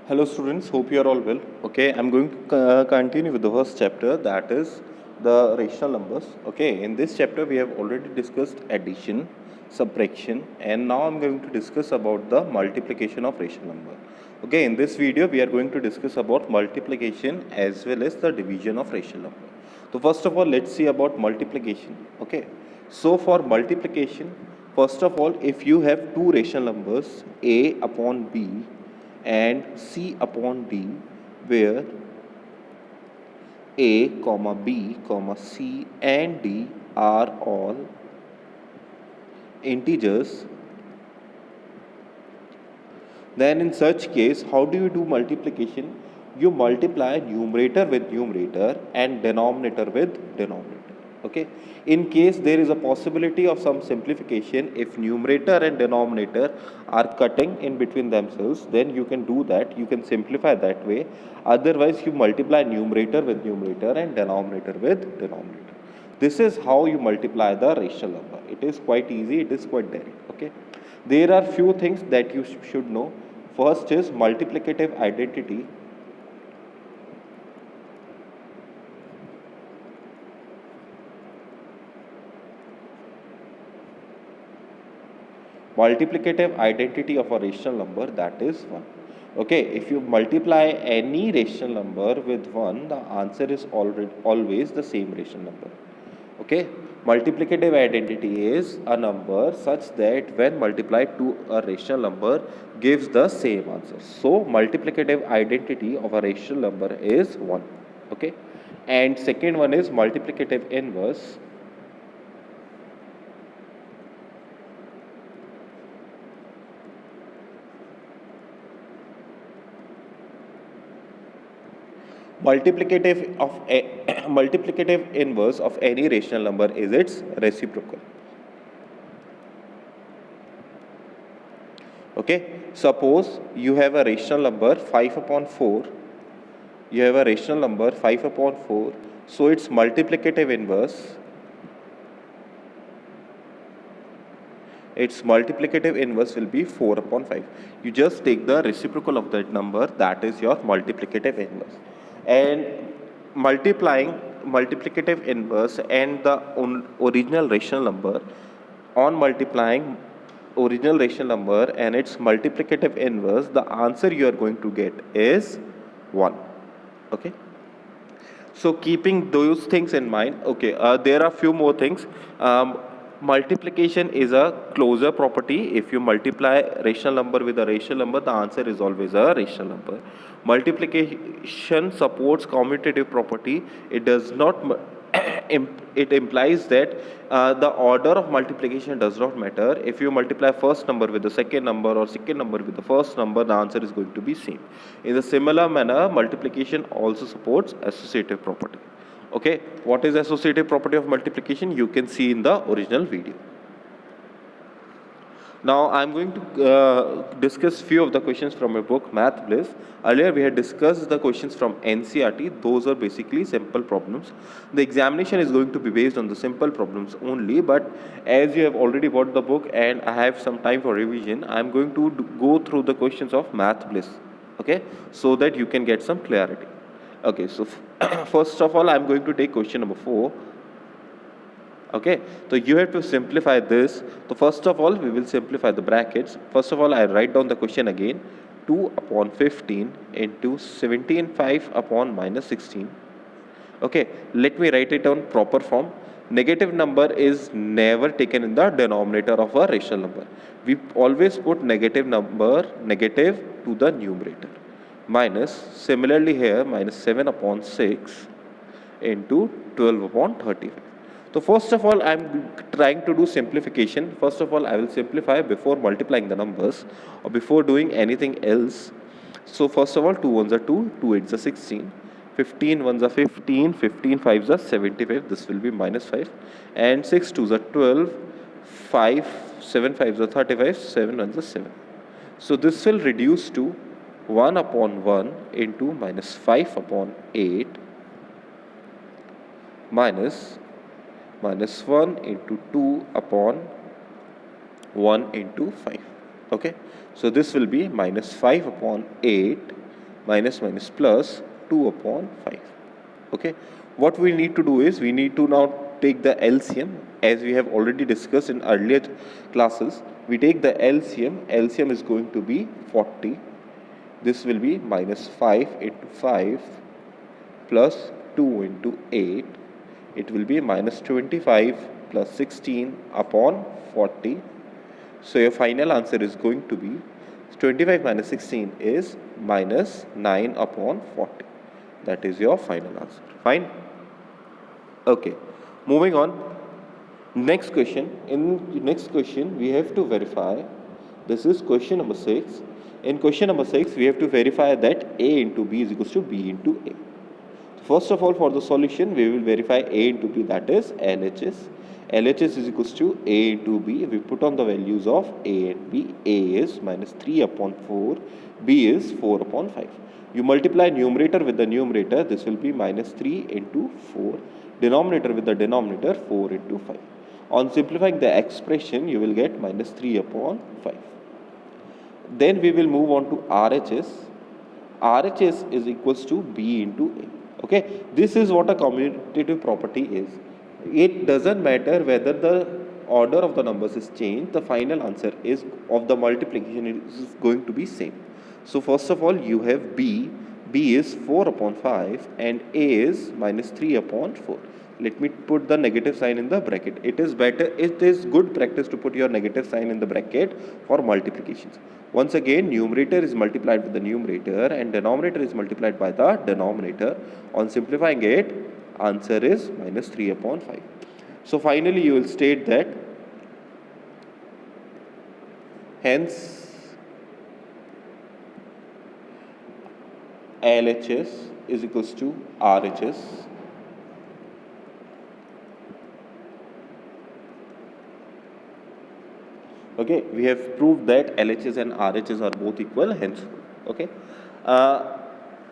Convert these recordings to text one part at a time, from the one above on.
Hello students, hope you are all well. Okay, I'm going to continue with the first chapter, that is the rational numbers. Okay, in this chapter we have already discussed addition, subtraction, and now I'm going to discuss about the multiplication of rational number. Okay, in this video we are going to discuss about multiplication as well as the division of rational number. So first of all, let's see about multiplication. Okay, so for multiplication, first of all, if you have two rational numbers a upon b and c upon d, where a comma b comma c and d are all integers, then in such case, how do you do multiplication? You multiply numerator with numerator and denominator with denominator. Okay, in case there is a possibility of some simplification, if numerator and denominator are cutting in between themselves, then you can do that, you can simplify that way. Otherwise, you multiply numerator with numerator and denominator with denominator. This is how you multiply the rational number. It is quite easy, it is quite direct. Okay, there are few things that you should know. First is multiplicative identity. Multiplicative identity of a rational number, that is 1. Okay, if you multiply any rational number with 1, the answer is always the same rational number. Okay, multiplicative identity is a number such that when multiplied to a rational number gives the same answer. So multiplicative identity of a rational number is 1. Okay, and second one is multiplicative inverse. Multiplicative inverse of any rational number is its reciprocal. Okay, suppose you have a rational number 5 upon 4. You have a rational number 5 upon 4. So its multiplicative inverse. Its multiplicative inverse will be 4 upon 5. You just take the reciprocal of that number, that is your multiplicative inverse. And multiplying multiplicative inverse and the original rational number, on multiplying original rational number and its multiplicative inverse, the answer you are going to get is 1. Okay, so keeping those things in mind, okay, there are few more things. Multiplication is a closure property. If you multiply rational number with a rational number, the answer is always a rational number. Multiplication supports commutative property. It does not it implies that the order of multiplication does not matter. If you multiply first number with the second number or second number with the first number, the answer is going to be same. In a similar manner, multiplication also supports associative property. Okay, what is associative property of multiplication? You can see in the original video. Now I'm going to discuss few of the questions from a book, Math Bliss. Earlier we had discussed the questions from NCERT. Those are basically simple problems. The examination is going to be based on the simple problems only, but as you have already bought the book and I have some time for revision, I'm going to go through the questions of Math Bliss, okay, so that you can get some clarity. Okay, so first of all, I'm going to take question number 4. Okay, so you have to simplify this. So first of all, we will simplify the brackets. First of all, I write down the question again. 2 upon 15 into 17/5 upon minus 16. Okay, let me write it down proper form. Negative number is never taken in the denominator of a rational number. We always put negative number negative to the numerator. Minus, similarly here, minus 7 upon 6 into 12 upon 35. So first of all, I'm trying to do simplification. First of all, I will simplify before multiplying the numbers or before doing anything else. So first of all, 2 ones are 2, 2 8s are 16, 15 ones are 15, 15 5s are 75. This will be minus 5. And 6 2s are 12, 5, 7 5s are 35, 7 ones are 7. So this will reduce to 1 upon 1 into minus 5 upon 8 minus 1 into 2 upon 1 into 5. Okay, so this will be minus 5 upon 8 minus minus plus 2 upon 5. Okay, what we need to do is we need to now take the LCM, as we have already discussed in earlier classes. We take the LCM is going to be 40. This will be minus 5 into 5 plus 2 into 8. It will be minus 25 plus 16 upon 40. So your final answer is going to be 25 minus 16 is minus 9 upon 40. That is your final answer. Fine. Okay. Moving on. Next question. In the next question, we have to verify. This is question number 6. In question number 6, we have to verify that A into B is equals to B into A. First of all, for the solution, we will verify A into B, that is LHS. LHS is equals to A into B. We put on the values of A and B. A is minus 3 upon 4. B is 4 upon 5. You multiply numerator with the numerator. This will be minus 3 into 4. Denominator with the denominator, 4 into 5. On simplifying the expression, you will get minus 3 upon 5. Then we will move on to RHS. RHS is equals to B into A. Okay, this is what a commutative property is. It doesn't matter whether the order of the numbers is changed, the final answer is of the multiplication is going to be same. So first of all, you have B is 4 upon 5 and A is minus 3 upon 4. Let me put the negative sign in the bracket. It is good practice to put your negative sign in the bracket for multiplications. Once again, numerator is multiplied with the numerator and denominator is multiplied by the denominator. On simplifying it, answer is minus 3 upon 5. So finally, you will state that hence LHS is equals to RHS. Okay, we have proved that LHS and RHS are both equal, hence. Okay,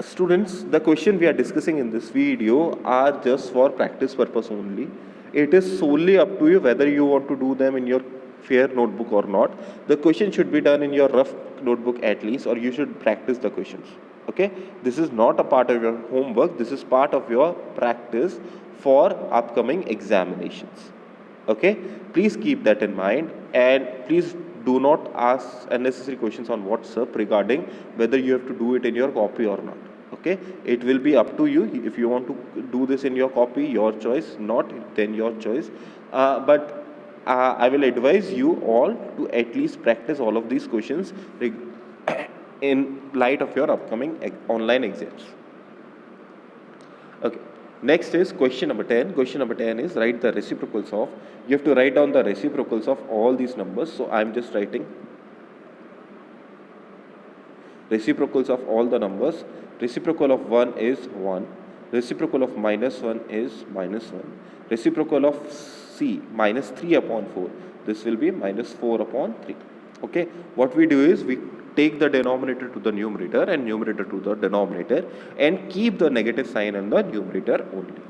students, the question we are discussing in this video are just for practice purpose only. It is solely up to you whether you want to do them in your fair notebook or not. The question should be done in your rough notebook at least, or you should practice the questions. Okay, this is not a part of your homework. This is part of your practice for upcoming examinations. Okay, please keep that in mind, and please do not ask unnecessary questions on WhatsApp regarding whether you have to do it in your copy or not. Okay, it will be up to you. If you want to do this in your copy, your choice. Not, then your choice. But I will advise you all to at least practice all of these questions in light of your upcoming online exams. Okay. Next is question number 10. Question number 10 is write the reciprocals of. You have to write down the reciprocals of all these numbers. So I am just writing reciprocals of all the numbers. Reciprocal of 1 is 1. Reciprocal of minus 1 is minus 1. Reciprocal of C minus 3 upon 4. This will be minus 4 upon 3. Okay. What we do is we take the denominator to the numerator and numerator to the denominator and keep the negative sign in the numerator only.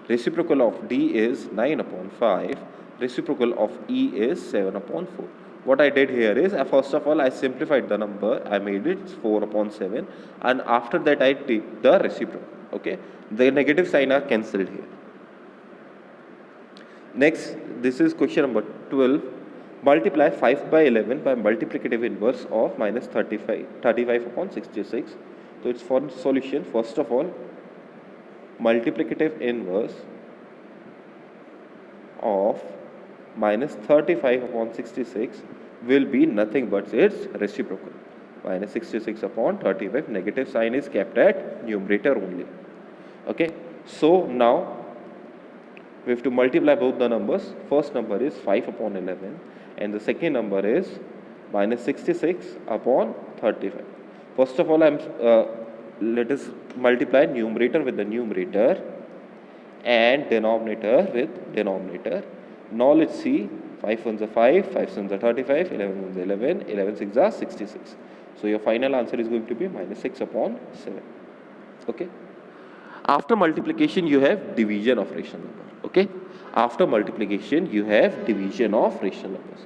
Reciprocal of D is 9 upon 5. Reciprocal of E is 7 upon 4. What I did here is, first of all, I simplified the number. I made it 4 upon 7, and after that I take the reciprocal. Okay, the negative sign are cancelled here. Next, this is question number 12. Multiply 5 by 11 by multiplicative inverse of minus 35 upon 66. So it's for solution. First of all, multiplicative inverse of minus 35 upon 66 will be nothing but its reciprocal. Minus 66 upon 35. Negative sign is kept at numerator only. Okay. So now we have to multiply both the numbers. First number is 5 upon 11 and the second number is minus 66 upon 35. First of all, let us multiply numerator with the numerator and denominator with denominator. Now let's see, 5 ones are 5, 5 ones are 35, 11 ones are 11, 11 6 are 66. So your final answer is going to be minus 6 upon 7. Okay. After multiplication, you have division of rational number. Okay. After multiplication, you have division of rational numbers.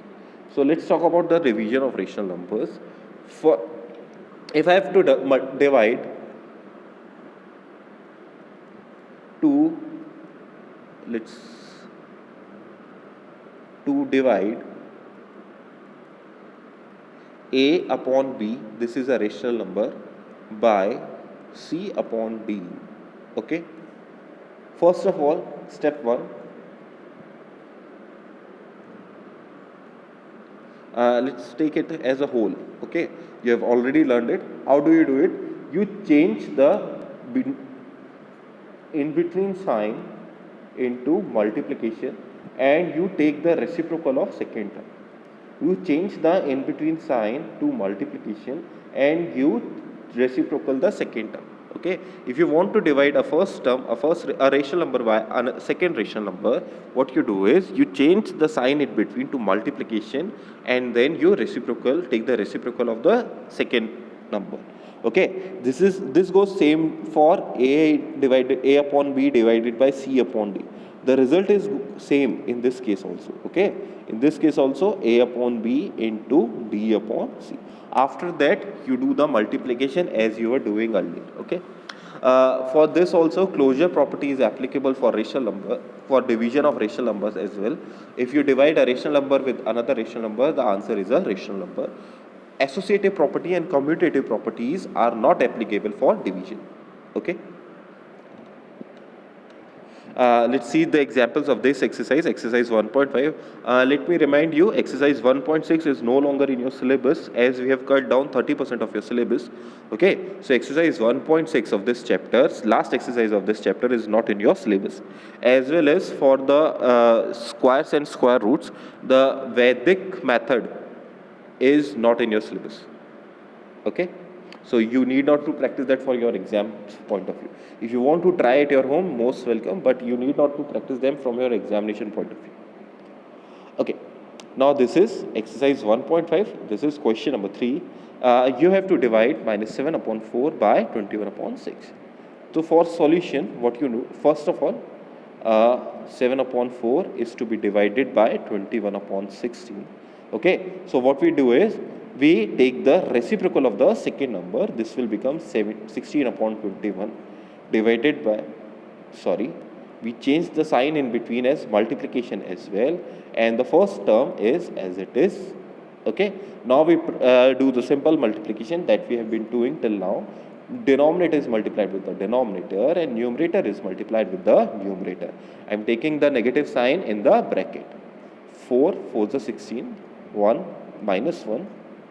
So let's talk about the division of rational numbers. If I have to divide let's to divide a upon b, this is a rational number, by c upon d. Okay, first of all, step 1, let's take it as a whole. Okay, you have already learned it. How do you do it? You change the in between sign into multiplication and you take the reciprocal of second term. You change the in between sign to multiplication and you reciprocal the second term. Okay, if you want to divide a first term, a rational number by a second rational number, what you do is you change the sign in between to multiplication and then you take the reciprocal of the second number. Okay, this goes same for a upon b divided by c upon d. The result is same in this case also. Okay, in this case also a upon b into d upon c. After that you do the multiplication as you were doing earlier. Okay, for this also closure property is applicable for rational number, for division of rational numbers as well. If you divide a rational number with another rational number, the answer is a rational number. Associative property and commutative properties are not applicable for division. Okay, let's see the examples of this exercise, exercise 1.5. Let me remind you, exercise 1.6 is no longer in your syllabus as we have cut down 30% of your syllabus. Okay, so exercise 1.6 of this chapter, last exercise of this chapter, is not in your syllabus. As well as for the squares and square roots, the Vedic method is not in your syllabus. Okay, so you need not to practice that for your exam point of view. If you want to try at your home, most welcome, but you need not to practice them from your examination point of view. Okay, now this is exercise 1.5. This is question number 3. You have to divide minus 7 upon 4 by 21 upon 6. So for solution, what you do, first of all, 7 upon 4 is to be divided by 21 upon 16. Okay, so what we do is we take the reciprocal of the second number. This will become 16 upon 21 divided by, we change the sign in between as multiplication as well, and the first term is as it is. Okay, now we do the simple multiplication that we have been doing till now. Denominator is multiplied with the denominator and numerator is multiplied with the numerator. I am taking the negative sign in the bracket. 4 4s are 16, 1 minus 1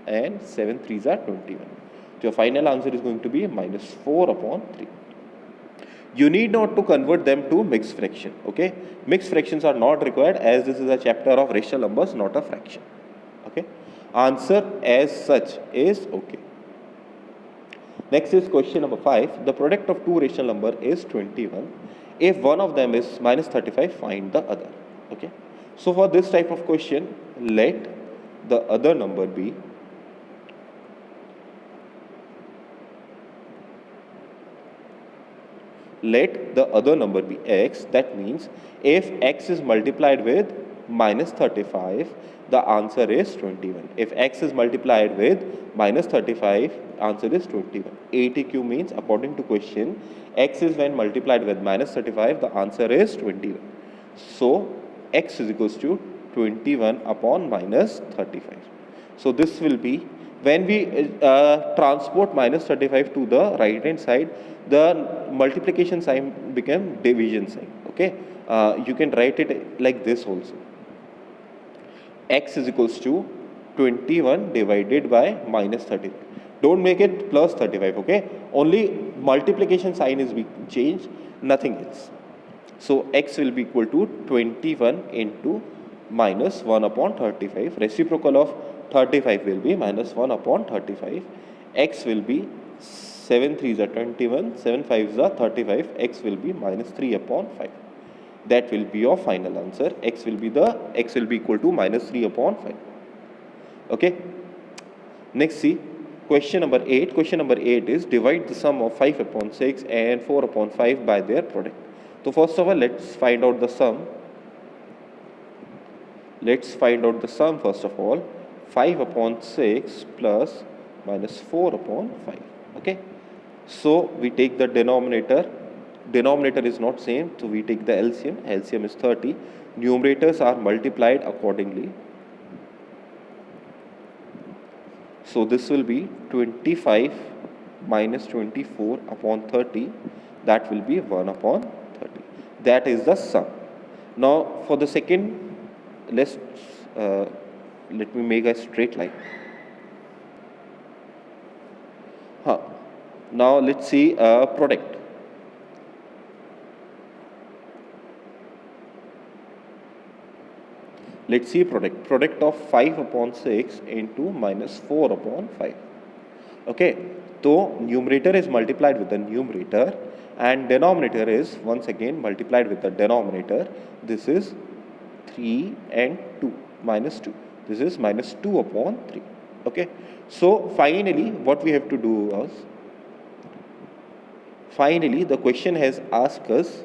and 7 3s are 21. So your final answer is going to be minus 4 upon 3. You need not to convert them to mixed fraction. Okay, mixed fractions are not required as this is a chapter of rational numbers, not a fraction. Okay, answer as such is okay. Next is question number 5. The product of two rational number is 21. If one of them is minus 35, find the other. Okay, so for this type of question, let the other number be x. That means if x is multiplied with minus 35, the answer is 21. If x is multiplied with minus 35, answer is 21. ATQ means according to question, x is when multiplied with minus 35, the answer is 21. So x is equals to 21 upon minus 35. So this will be, when we transport minus 35 to the right hand side, the multiplication sign became division sign. Okay, you can write it like this also. X is equals to 21 divided by minus 35. Don't make it plus 35. Okay, only multiplication sign is being changed, nothing else. So x will be equal to 21 into minus 1 upon 35. Reciprocal of 35 will be minus 1 upon 35. X will be 7 3s are 21, 7 5s are 35. X will be minus 3 upon 5. That will be your final answer. X will be equal to minus 3 upon 5. Okay. Next, see question number 8. Question number 8 is divide the sum of 5 upon 6 and 4 upon 5 by their product. So first of all, let's find out the sum. First of all. 5 upon 6 plus minus 4 upon 5. Okay. So we take the denominator. Denominator is not same, so we take the LCM. LCM is 30. Numerators are multiplied accordingly. So this will be 25 minus 24 upon 30. That will be 1 upon 30. That is the sum. Now for the second, let me make a straight line. Now let's see product. Let's see product. Product of 5 upon 6 into minus 4 upon 5. Okay, so numerator is multiplied with the numerator and denominator is once again multiplied with the denominator. This is 3 and 2 minus 2. This is minus 2 upon 3. Okay, so finally what we have to do is, finally the question has asked us,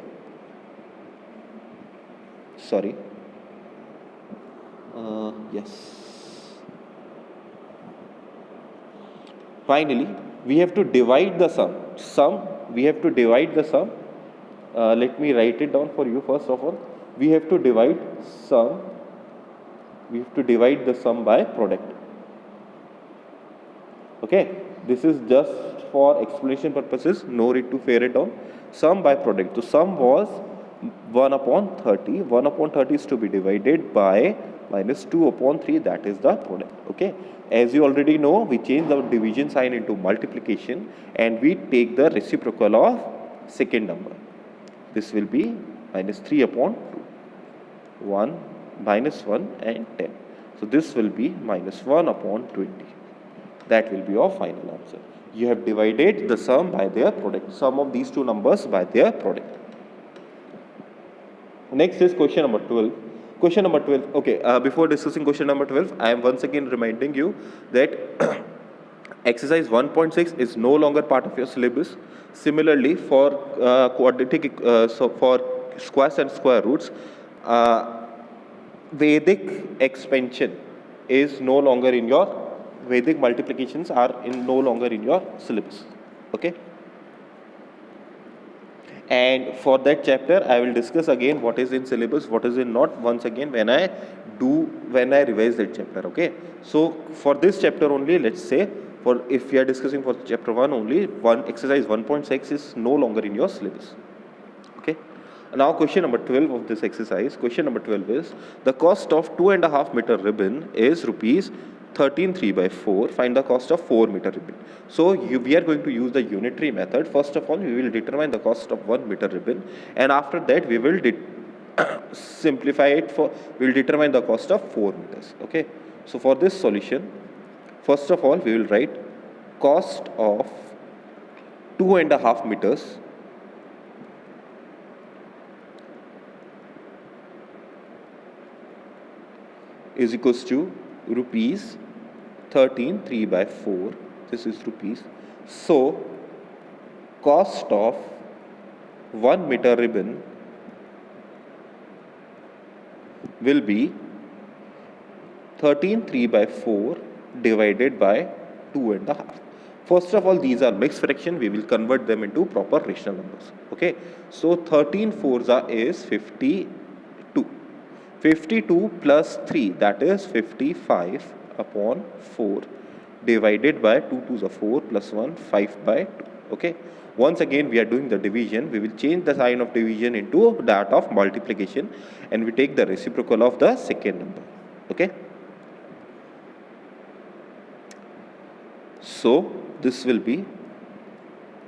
finally we have to divide the sum. We have to divide the sum. Let me write it down for you. First of all, we have to divide sum. We have to divide the sum by product. Okay, this is just for explanation purposes, no need to fare it down. Sum by product. So sum was 1 upon 30. 1 upon 30 is to be divided by minus 2 upon 3, that is the product. Okay, as you already know, we change the division sign into multiplication and we take the reciprocal of second number. This will be minus 3 upon 2, 1, minus 1 and 10. So this will be minus 1 upon 20. That will be your final answer. You have divided the sum by their product, sum of these two numbers by their product. Next is question number 12. Question number 12. Okay, before discussing question number 12, I am once again reminding you that exercise 1.6 is no longer part of your syllabus. Similarly, for quadratic, so for squares and square roots, Vedic expansion is no longer in your, Vedic multiplications are no longer in your syllabus. Okay. And for that chapter, I will discuss again what is in syllabus, what is in not, once again when I revise that chapter. Okay. So for this chapter only, let's say, for if we are discussing for chapter 1 only, exercise 1.6 is no longer in your syllabus. Okay. Now question number 12 of this exercise. Question number 12 is, the cost of 2.5 meter ribbon is rupees 13 3/4. Find the cost of 4 meter ribbon. So we are going to use the unitary method. First of all, we will determine the cost of 1 meter ribbon, and after that we will simplify it for, we will determine the cost of 4 meters. Okay. So for this solution, first of all we will write cost of 2.5 meters is equals to rupees 13 3/4. This is rupees. So cost of 1 meter ribbon will be 13 3/4 divided by 2.5. First of all, these are mixed fraction. We will convert them into proper rational numbers. Okay. So 13 4s is 52. 52 plus 3, that is 55 upon 4 divided by 2 2s are 4 plus 1, 5/2. Okay. Once again we are doing the division. We will change the sign of division into that of multiplication and we take the reciprocal of the second number. Okay. So this will be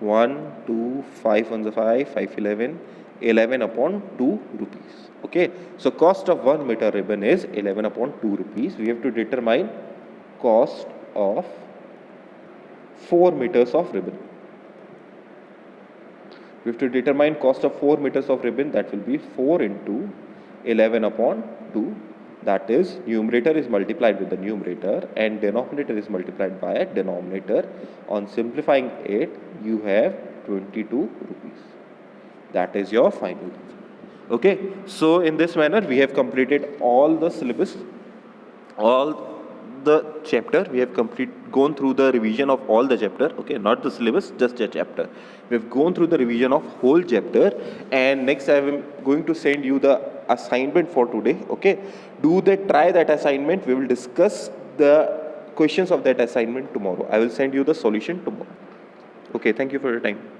1, 2, 5 on the 5, 5, 11, 11 upon 2 rupees. Okay, so cost of 1 meter ribbon is 11 upon 2 rupees. We have to determine cost of 4 meters of ribbon. We have to determine cost of 4 meters of ribbon. That will be 4 into 11 upon 2. That is, numerator is multiplied with the numerator and denominator is multiplied by a denominator. On simplifying it, you have 22 rupees. That is your final answer. Okay, so in this manner we have completed all the syllabus, all the chapter. We have gone through the revision of all the chapter. Okay, not the syllabus, just a chapter. We have gone through the revision of whole chapter, and next I am going to send you the assignment for today. Okay, try that assignment. We will discuss the questions of that assignment tomorrow. I will send you the solution tomorrow. Okay, thank you for your time.